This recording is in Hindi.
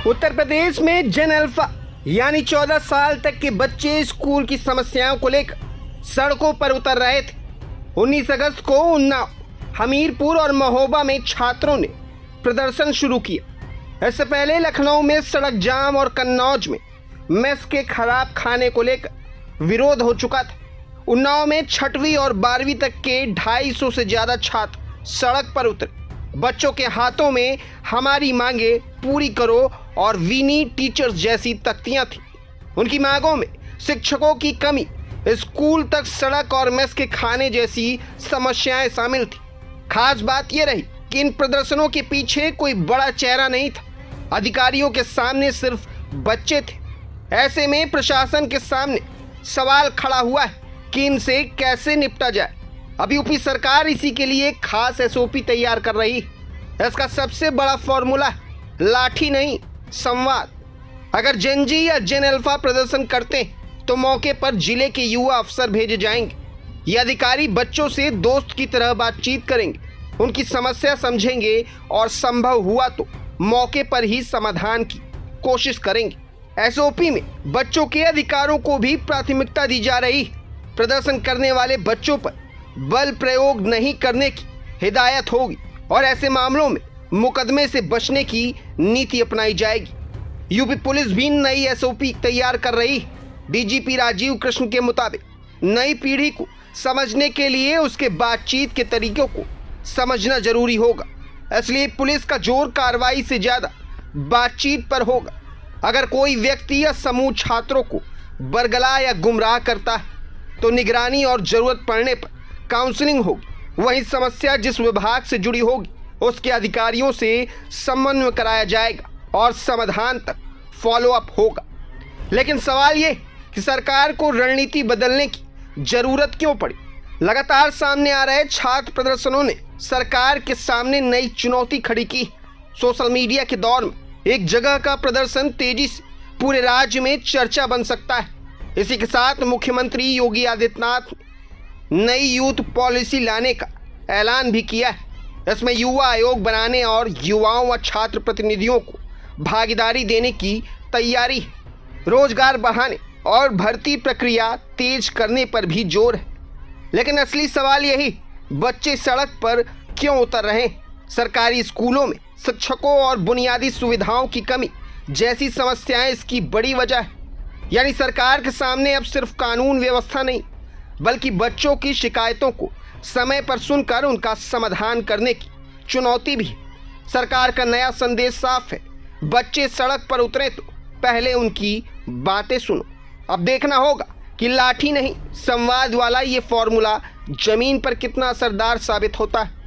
उत्तर प्रदेश में जेन अल्फा यानी 14 साल तक के बच्चे स्कूल की समस्याओं को लेकर सड़कों पर उतर रहे थे। 19 अगस्त को उन्नाव, हमीरपुर और महोबा में छात्रों ने प्रदर्शन शुरू किया। इससे पहले लखनऊ में सड़क जाम और कन्नौज में मेस के खराब खाने को लेकर विरोध हो चुका था। उन्नाव में 6वीं और 12वीं तक के 250 से ज्यादा छात्र सड़क पर उतरे। बच्चों के हाथों में हमारी मांगे पूरी करो और वी नीड टीचर्स जैसी तख्तियां थी। उनकी मांगों में शिक्षकों की कमी, स्कूल तक सड़क और मेस के खाने जैसी समस्याएं शामिल थी। खास बात यह रही कि इन प्रदर्शनों के पीछे कोई बड़ा चेहरा नहीं था। अधिकारियों के सामने सिर्फ बच्चे थे। ऐसे में प्रशासन के सामने सवाल खड़ा हुआ है कि इनसे कैसे निपटा जाए। अब यूपी सरकार इसी के लिए खास एसओपी तैयार कर रही है। इसका सबसे बड़ा फॉर्मूला है लाठी नहीं, संवाद। अगर जेनजी या जेन अल्फा प्रदर्शन करते हैं तो मौके पर जिले के युवा अफसर भेजे जाएंगे। ये अधिकारी बच्चों से दोस्त की तरह बातचीत करेंगे, उनकी समस्या समझेंगे और संभव हुआ तो मौके पर ही समाधान की कोशिश करेंगे। एसओपी में बच्चों के अधिकारों को भी प्राथमिकता दी जा रही है। प्रदर्शन करने वाले बच्चों पर बल प्रयोग नहीं करने की हिदायत होगी और ऐसे मामलों में मुकदमे से बचने की नीति अपनाई जाएगी। यूपी पुलिस भी नई एसओपी तैयार कर रही है। डीजीपी राजीव कृष्ण के मुताबिक नई पीढ़ी को समझने के लिए उसके बातचीत के तरीकों को समझना जरूरी होगा। इसलिए पुलिस का जोर कार्रवाई से ज्यादा बातचीत पर होगा। अगर कोई व्यक्ति या समूह छात्रों को बरगला या गुमराह करता है तो निगरानी और जरूरत पड़ने पर काउंसलिंग होगी। वही समस्या जिस विभाग से जुड़ी होगी उसके अधिकारियों से समन्वय कराया जाएगा और समाधान तक फॉलोअप होगा। लेकिन सवाल ये कि सरकार को रणनीति बदलने की जरूरत क्यों पड़ी? लगातार सामने आ रहे छात्र प्रदर्शनों ने सरकार के सामने नई चुनौती खड़ी की। सोशल मीडिया के दौर में एक जगह का प्रदर्शन तेजी से पूरे राज्य में चर्चा बन सकता है। इसी के साथ मुख्यमंत्री योगी आदित्यनाथ ने नई यूथ पॉलिसी लाने का ऐलान भी किया है। इसमें युवा आयोग बनाने और युवाओं व छात्र प्रतिनिधियों को भागीदारी देने की तैयारी है। रोजगार बढ़ाने और भर्ती प्रक्रिया तेज करने पर भी जोर है। लेकिन असली सवाल यही, बच्चे सड़क पर क्यों उतर रहे हैं? सरकारी स्कूलों में शिक्षकों और बुनियादी सुविधाओं की कमी जैसी समस्याएं इसकी बड़ी वजह है। यानी सरकार के सामने अब सिर्फ कानून व्यवस्था नहीं बल्कि बच्चों की शिकायतों को समय पर सुनकर उनका समाधान करने की चुनौती भी है। सरकार का नया संदेश साफ है, बच्चे सड़क पर उतरे तो पहले उनकी बातें सुनो। अब देखना होगा कि लाठी नहीं, संवाद वाला ये फॉर्मूला जमीन पर कितना असरदार साबित होता है।